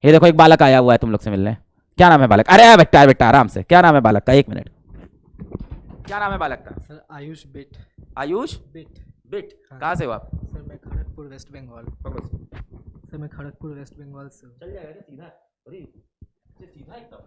ये देखो एक बालक आया हुआ है तुम लोग से मिलने। क्या नाम है बालक? अरे बेटा बेटा आराम से, क्या नाम है बालक का? 1 मिनट, क्या नाम है बालक का? Sir Ayush bit. Ayush bit. Bit. हाँ। कहाँ से हो आप? सर मैं खड़गपुर वेस्ट बंगाल। सर मैं खड़गपुर वेस्ट बंगाल से हूँ। चल जाएगा क्या सीधा? अरे सीधा एकदम।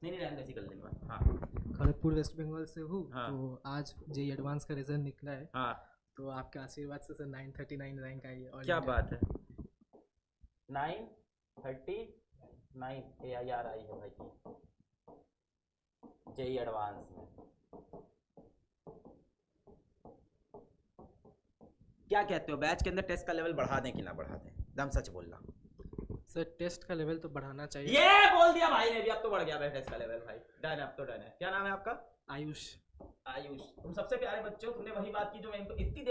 नहीं नहीं, रहने दे, कर लेंगे बात। हाँ खड़गपुर वेस्ट बंगाल से हूँ। हाँ। तो आज जेईई एडवांस का रिजल्ट निकला है। हाँ, तो आपके आशीर्वाद से सर 939 रैंक आई है। और क्या बात है। 939 AIR आई है भाई की जेईई एडवांस में। क्या कहते हो, बैच के अंदर टेस्ट का लेवल बढ़ा दें कि ना बढ़ा दें? दम सच बोलना। सर टेस्ट का लेवल तो बढ़ाना चाहिए। ये बोल दिया भाई ने भी, अब तो बढ़ गया भाई टेस्ट का लेवल भाई। डन है, अब तो डन है। क्या नाम है आपका? आयुष। आयुष, तुम सबसे प्यारे बच्चे हो। तुमने वही बात की जो मैं इनको इतनी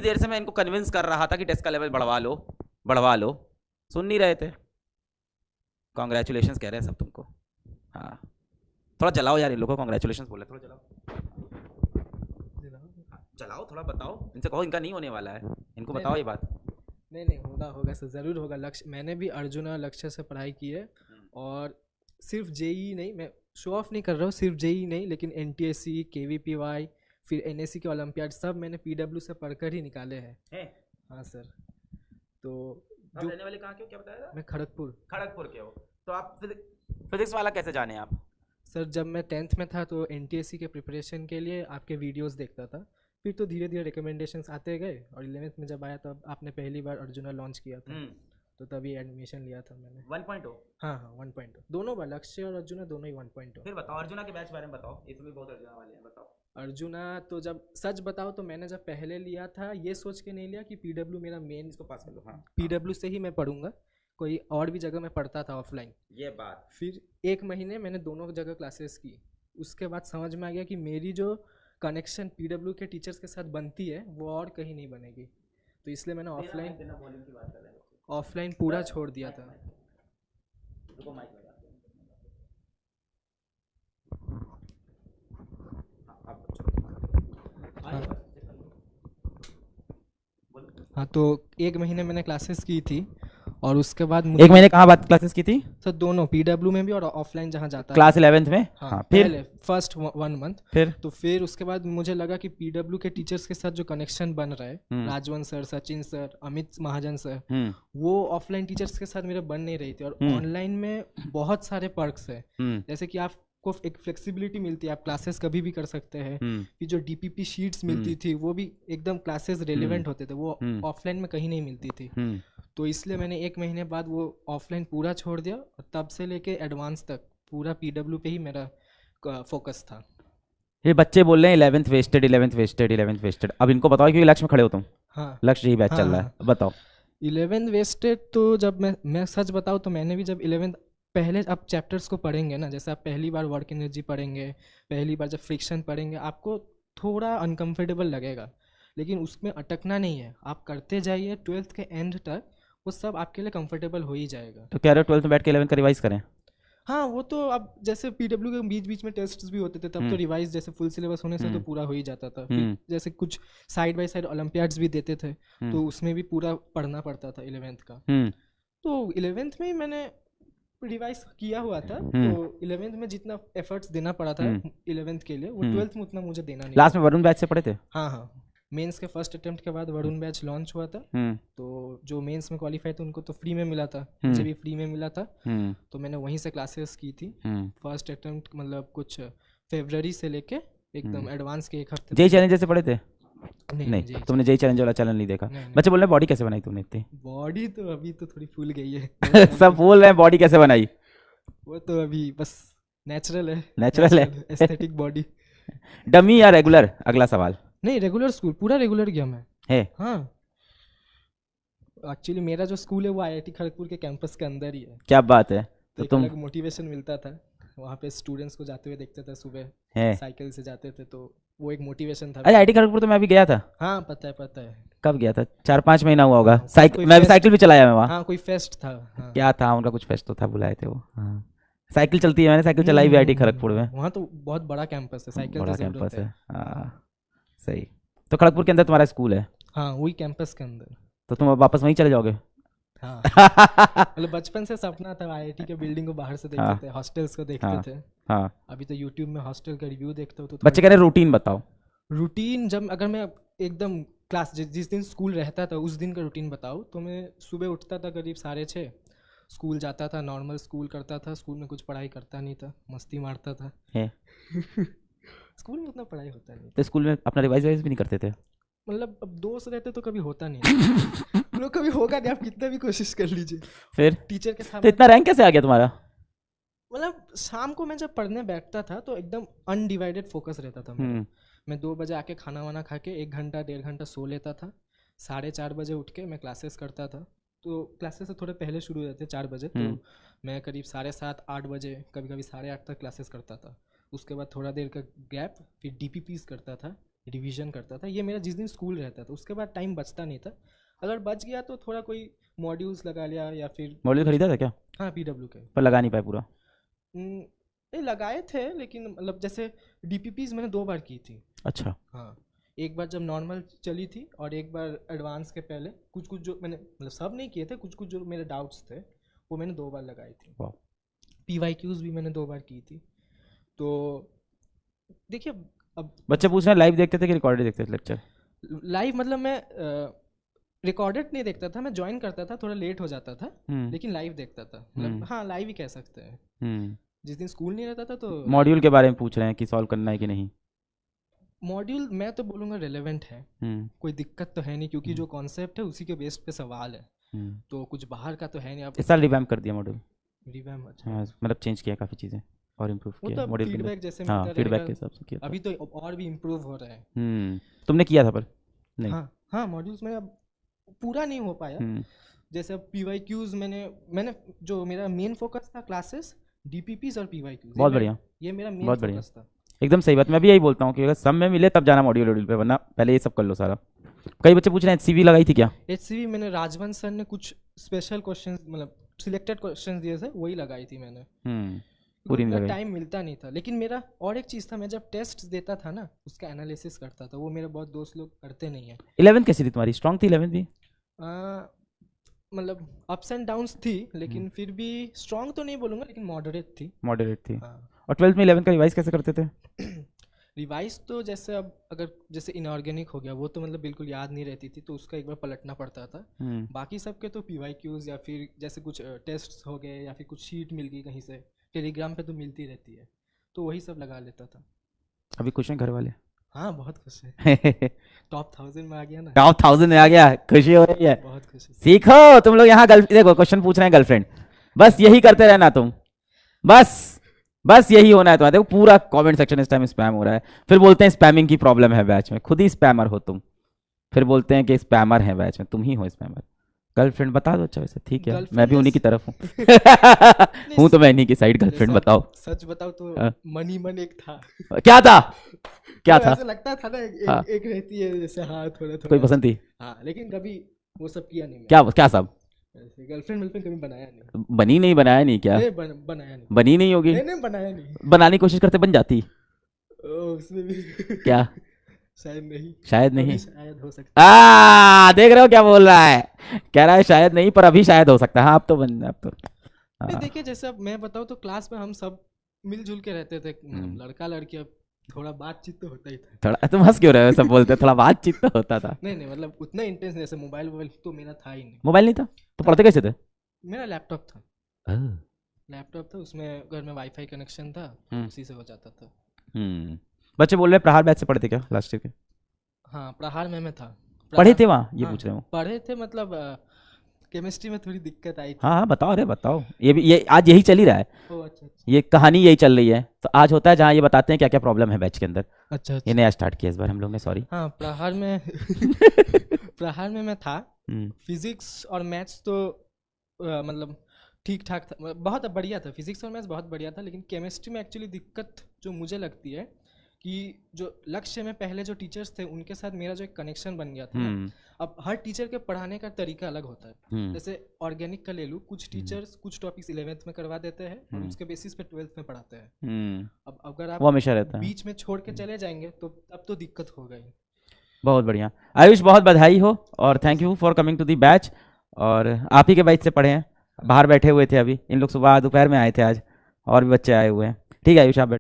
देर से मैं इनको कन्विंस कर रहा था कि टेस्ट का लेवल बढ़वा लो। सुन नहीं रहे थे। कॉन्ग्रेचुलेशन कह रहे हैं सब तुमको। हाँ, थोड़ा जलाओ यार इन लोगों को, कॉन्ग्रेचुलेशन बोले, थोड़ा जलाओ। चलाओ थोड़ा, बताओ इनसे, कहो इनका नहीं होने वाला है, इनको बताओ ये बात। नहीं होगा सर, ज़रूर होगा। लक्ष्य, मैंने भी अर्जुना लक्ष्य से पढ़ाई की है। और सिर्फ जेईई नहीं, मैं शो ऑफ नहीं कर रहा हूँ, सिर्फ जेईई नहीं, लेकिन NTSC, KVPY, फिर NSC के ओलंपियाड सब मैंने PW से पढ़कर ही निकाले हैं। हाँ सर। तो जो रहने वाले कहाँ के हो, क्या बताया था? मैं खड़गपुर के हो। तो आप फिजिक्स वाला कैसे जाने आप? सर जब मैं 10th में था तो NTSC के प्रिपरेशन के लिए आपके वीडियोस देखता था। फिर तो धीरे धीरे रिकमेंडेशंस आते गए और 11th में जब आया तब आपने पहली बार अर्जुना लॉन्च किया था। तो तभी एडमिशन लिया था मैंने। 1.0? हाँ 1.0 दोनों बार, लक्ष्य और अर्जुना दोनों ही 1.0। फिर बताओ अर्जुना के बैच बारे में बताओ, इसमें बहुत अर्जुना वाले हैं, बताओ। अर्जुना तो जब सच बताओ तो मैंने जब पहले लिया था ये सोच के नहीं लिया कि PW मेरा मेन, इसको पास कर लो। हाँ, PW से ही मैं पढ़ूंगा, कोई और भी जगह मैं पढ़ता था ऑफलाइन। ये बात। फिर 1 महीने मैंने दोनों जगह क्लासेस की। उसके बाद समझ में आ गया कि मेरी जो कनेक्शन PW के टीचर्स के साथ बनती है वो और कहीं नहीं बनेगी। तो इसलिए मैंने ऑफलाइन पूरा छोड़ दिया था। हाँ तो 1 महीने मैंने क्लासेस की थी और उसके बाद 1 महीने कहाँ बात क्लासेस की थी? सर दोनों, PW में भी और ऑफलाइन जहाँ जाता क्लास 11th में। हाँ फिर फर्स्ट 1 मंथ। फिर उसके बाद मुझे लगा कि PW के टीचर्स के साथ जो कनेक्शन बन रहा है, राजवंत सर, सचिन सर, अमित महाजन सर, वो ऑफलाइन टीचर्स के साथ मेरे बन नहीं रही थी। और ऑनलाइन में बहुत सारे पर्क्स है, जैसे कि आपको एक फ्लेक्सिबिलिटी मिलती है, आप क्लासेस कभी भी कर सकते हैं। फिर जो DPP शीट्स मिलती थी वो भी एकदम क्लासेस रेलिवेंट होते थे, वो ऑफलाइन में कहीं नहीं मिलती थी। तो इसलिए मैंने 1 महीने बाद वो ऑफलाइन पूरा छोड़ दिया और तब से लेके एडवांस तक पूरा PW पे ही मेरा फोकस था। ये बच्चे बोल रहे हैं 11th वेस्टेड। अब इनको बताओ कि लक्ष्य में खड़े हो तुम। हाँ लक्ष्य ही बैच चल रहा है, बताओ। 11th वेस्टेड तो जब मैं सच बताऊँ तो मैंने भी जब 11th, पहले आप चैप्टर्स को पढ़ेंगे ना, जैसे आप पहली बार वर्क एनर्जी पढ़ेंगे, पहली बार जब फ्रिक्शन पढ़ेंगे, आपको थोड़ा अनकंफर्टेबल लगेगा, लेकिन उसमें अटकना नहीं है, आप करते जाइए 12th के एंड तक, वो सब आपके लिए कंफर्टेबल हो ही जाएगा। तो कह रहे हो 12th में बैठ के 11th का रिवाइज करें? हाँ वो तो अब जैसे PW के बीच बीच में टेस्ट्स भी होते थे, तब तो रिवाइज जैसे फुल सिलेबस होने से तो पूरा हो ही जाता था। फिर जैसे कुछ साइड बाय साइड ओलंपियाड्स भी देते थे, तो उसमें भी पूरा पढ़ना पड़ता था 11th का। तो 11th में ही मैंने रिवाइज किया हुआ था। तो 11th में जितना एफर्ट्स देना पड़ा था 11th के लिए, वो 12th में उतना मुझे देना नहीं। लास्ट में वरुण बैच से पढ़े थे? हाँ मेंस के फर्स्ट अटेम्प्ट के बाद वरुण बैच लॉन्च हुआ था। तो जो मेंस में क्वालिफाई थे उनको तो फ्री में मिला था, मुझे भी फ्री में मिला था। तो मैंने वहीं से क्लासेस की थी। फर्स्ट अटेम्प्ट मतलब कुछ फरवरी से लेके एकदम एडवांस के 1 हफ्ते। जेईई चैलेंज से पढ़े थे? नहीं तुमने जेईई चैलेंज वाला चैलेंज नहीं देखा। बच्चे बोल रहे हैं बॉडी कैसे बनाई तुमने इतनी? बॉडी तो अभी तो थोड़ी फूल गई है। सब बोल रहे हैं बॉडी कैसे बनाई? वो तो अभी बस नेचुरल है एस्थेटिक बॉडी। डमी या रेगुलर? अगला सवाल। नहीं रेगुलर स्कूल, पूरा रेगुलर गया मैं है। हाँ एक्चुअली मेरा जो स्कूल है वो IIT खड़गपुर के कैंपस के अंदर ही है। क्या बात है। तो तुम अलग मोटिवेशन मिलता था, वहाँ पे स्टूडेंट्स को जाते हुए देखते थे, सुबह साइकिल से जाते थे, तो वो एक मोटिवेशन था। अरे IIT खड़गपुर तो मैं भी गया था। हाँ पता है। कब गया था? 4-5 महीना हुआ होगा। मैं भी साइकिल भी चलाया मैं वहाँ। हाँ कोई फेस्ट था। क्या था उनका, कुछ फेस्ट तो था, बुलाए थे वो। साइकिल चलती है, मैंने साइकिल चलाई भी IIT खड़गपुर में। वहाँ तो बहुत बड़ा कैंपस है, साइकिल बड़ा कैंपस है। सही। तो खड़गपुर के अंदर तुम्हारा स्कूल है? हाँ वही कैंपस के अंदर। तो तुम वापस वहीं चले जाओगे? हाँ मतलब बचपन से सपना था, आईआईटी के बिल्डिंग को बाहर से देखते थे, हॉस्टल्स को देखते थे। हाँ अभी तो यूट्यूब में हॉस्टल का रिव्यू देखते हो तो बच्चे कह रहे रूटीन बताओ। रूटीन जब अगर मैं एकदम क्लास जिस दिन स्कूल रहता था उस दिन का रूटीन बताओ तो मैं सुबह उठता था करीब 6:30, स्कूल जाता था, नॉर्मल स्कूल करता था, स्कूल में कुछ पढ़ाई करता नहीं था, मस्ती मारता था स्कूल में उतना पढ़ाई होता नहीं तो स्कूल में अपना रिवाइज भी नहीं करते थे? मतलब अब दोस्त रहते तो कभी होता नहीं लोग कभी होगा नहीं, आप कितना भी कोशिश कर लीजिए। फिर टीचर के सामने तो इतना रैंक कैसे आ गया तुम्हारा? मतलब शाम को मैं जब पढ़ने बैठता था तो एकदम अनडिवाइडेड फोकस रहता था मेरा। मैं 2 बजे आके खाना वाना खा के 1 घंटा 1.5 घंटा सो लेता था, 4:30 बजे उठ के मैं क्लासेस करता था। तो क्लासेस से थोड़े पहले शुरू रहते 4 बजे, तो मैं करीब 7:30 8 बजे कभी कभी 8:30 तक क्लासेस करता था। उसके बाद थोड़ा देर का गैप, फिर डीपीपीज करता था, रिवीजन करता था। ये मेरा जिस दिन स्कूल रहता था उसके बाद टाइम बचता नहीं था, अगर बच गया तो थोड़ा कोई मॉड्यूल्स लगा लिया या फिर मॉड्यूल खरीदा था क्या? हाँ पीडब्ल्यू के, पर लगा नहीं पाए पूरा? नहीं लगाए थे लेकिन मतलब जैसे डीपीपीज मैंने 2 बार की थी। अच्छा। हाँ एक बार जब नॉर्मल चली थी और एक बार एडवांस के पहले कुछ जो मैंने मतलब सब नहीं किए थे, कुछ जो मेरे डाउट्स थे वो मैंने 2 बार लगाई थी। पीवाईक्यूज भी मैंने 2 बार की थी। तो देखिए अब बच्चे पूछ रहे हैं लाइव देखते थे कि रिकॉर्डेड देखते थे लेक्चर? लाइव मतलब मैं रिकॉर्डेड नहीं देखता था, मैं ज्वाइन करता था, थोड़ा लेट हो जाता था लेकिन लाइव देखता था। मतलब हाँ लाइव ही कह सकते हैं। जिस दिन स्कूल नहीं रहता था तो मॉड्यूल के बारे में पूछ रहे हैं कि सॉल्व करना है कि नहीं? मॉड्यूल मैं तो बोलूँगा रेलेवेंट है, कोई दिक्कत तो है नहीं क्योंकि जो कॉन्सेप्ट है उसी के बेस पे सवाल है, तो कुछ बाहर का तो है नहीं। आप इस साल रिवैम्प कर दिया मॉड्यूल? रिवैम्प अच्छा, हाँ मतलब चेंज किया काफ़ी चीज़ें और इम्प्रूव किया मॉड्यूल फीडबैक जैसे हाँ मिलता फीडबैक रहेगा, के हिसाब से किया अभी तो और भी इम्प्रूव हो रहा है। तुमने किया था पर नहीं? हाँ मॉड्यूल्स में अब पूरा नहीं हो पाया। जैसे अब पीवाईक्यूज मैंने जो मेरा मेन फोकस था क्लासेस, डीपीपीज और पीवाईक्यूज, बहुत बढ़िया, ये मेरा मेन फोकस था। एकदम सही बात। मैं भी यही बोलता हूँ कि अगर सब में मिले तब जाना मॉड्यूल पे, वरना पहले ये सब कर लो सारा। कई बच्चे पूछ रहे हैं एचसीवी लगाई थी क्या? एचसीवी मैंने राजवंश सर ने कुछ स्पेशल क्वेश्चंस मतलब सिलेक्टेड क्वेश्चंस दिए थे वही लगाई थी मैंने। पूरी नहीं लगाई, टाइम मिलता नहीं था। लेकिन मेरा और एक चीज़ था, मैं जब टेस्ट देता था ना उसका एनालिसिस करता था, वो मेरे बहुत दोस्त लोग करते नहीं है। 11th कैसी थी तुम्हारी? स्ट्रॉन्ग थी 11th भी? मतलब अप्स एंड डाउन्स थी लेकिन फिर भी स्ट्रॉन्ग तो नहीं बोलूँगा लेकिन मॉडरेट थी। मॉडरेट थी। और 12th में 11th का रिवाइज कैसे करते थे? रिवाइज तो जैसे अब अगर जैसे इनऑर्गेनिक हो गया वो तो मतलब बिल्कुल याद नहीं रहती थी तो उसका एक बार पलटना पड़ता था। बाकी सबके तो पीवाईक्यूज या फिर जैसे कुछ टेस्ट हो गए या फिर कुछ शीट मिल गई कहीं से, टेलीग्राम पे तो मिलती रहती है, तो वही सब लगा लेता था। अभी खुश हैं घर वाले? हाँ बहुत खुश है टॉप 1000 में आ गया ना। टॉप 1000 में आ गया, खुशी हो रही है? बहुत खुशी। सीखो तुम लोग यहाँ देखो क्वेश्चन पूछ रहे हैं गर्लफ्रेंड, बस यही करते रहना तुम, बस यही होना है तुम्हारा। देखो पूरा कमेंट सेक्शन इस टाइम स्पैम हो रहा है, फिर बोलते हैं स्पैमिंग की प्रॉब्लम है बैच में, खुद ही स्पैमर हो तुम, फिर बोलते हैं कि स्पैमर है बैच में, तुम ही हो स्पैमर। गर्लफ्रेंड बता दो अच्छा वैसे, ठीक है मैं भी उन्हीं की तरफ हूँ तो मैं इन्हीं की साइड। गर्लफ्रेंड बताओ। सच बताओ तो मन ही मन एक था। क्या था? क्या था? ऐसा लगता था ना एक रहती है जैसे, हाँ थोड़ा कोई पसंद थी? हाँ लेकिन कभी वो सब किया नहीं। क्या सब? गर्लफ्रेंड कभी बनाया नहीं। बनी नहीं? बनाया नहीं क्या? बनाया नहीं। बनी नहीं होगी? नहीं बनाया नहीं। बनाने की कोशिश करते बन जाती उसमें भी क्या? शायद नहीं शायद हो सकता। देख रहे हो क्या बोल रहा है, कह रहा है शायद नहीं पर अभी शायद हो सकता है। हाँ अब तो बन, अब तो देखिए जैसे अब मैं बताऊँ तो क्लास में हम सब मिलजुल के रहते थे, लड़का लड़की, अब थोड़ा बातचीत तो होता ही था। थोड़ा तुम हंस क्यों रहे हो? सब बोलते थोड़ा बातचीत तो होता था। नहीं मतलब उतना इंटेंस जैसे मोबाइल तो मेरा था ही नहीं। मोबाइल नहीं था तो पढ़ते कैसे थे? मेरा लैपटॉप था, उसमें घर में वाईफाई कनेक्शन था, उसी से हो जाता था। बच्चे बोल रहे प्रहार बैच से पढ़े थे क्या लास्ट ईयर के? हाँ प्रहार में मैं था। पढ़े थे वहाँ? ये पूछ रहे हो? पढ़े थे मतलब केमिस्ट्री में थोड़ी दिक्कत आई थी। हाँ बताओ, अरे बताओ, ये आज यही चल ही रहा है। अच्छा। ये कहानी यही चल रही है, तो आज होता है जहाँ ये बताते हैं क्या क्या प्रॉब्लम है बैच के अंदर। अच्छा। ये नया स्टार्ट किया इस बार हम लोग ने, सॉरी। हाँ प्रहार में मैं था। फिजिक्स और मैथ्स तो मतलब ठीक ठाक था, बहुत बढ़िया था। फिजिक्स और मैथ्स बहुत बढ़िया था, लेकिन केमिस्ट्री में एक्चुअली दिक्कत जो मुझे लगती है कि जो लक्ष्य में पहले जो टीचर्स थे उनके साथ मेरा जो एक कनेक्शन बन गया था ना, अब हर टीचर के पढ़ाने का तरीका अलग होता है। जैसे ऑर्गेनिक का ले लूँ, कुछ टीचर्स कुछ टॉपिक्स 11th में करवा देते हैं और उसके बेसिस पे 12th में पढ़ाते हैं। अब अगर आप वो हमेशा रहता है, बीच में छोड़ के चले जाएंगे तो अब तो दिक्कत हो गई। बहुत बढ़िया आयुष, बहुत बधाई हो और thank you for coming to the batch. और आप ही के बैच से पढ़े हैं, बाहर बैठे हुए थे अभी, इन लोग सुबह दोपहर में आए थे आज, और भी बच्चे आए हुए हैं। ठीक है आयुष, आप बैठो।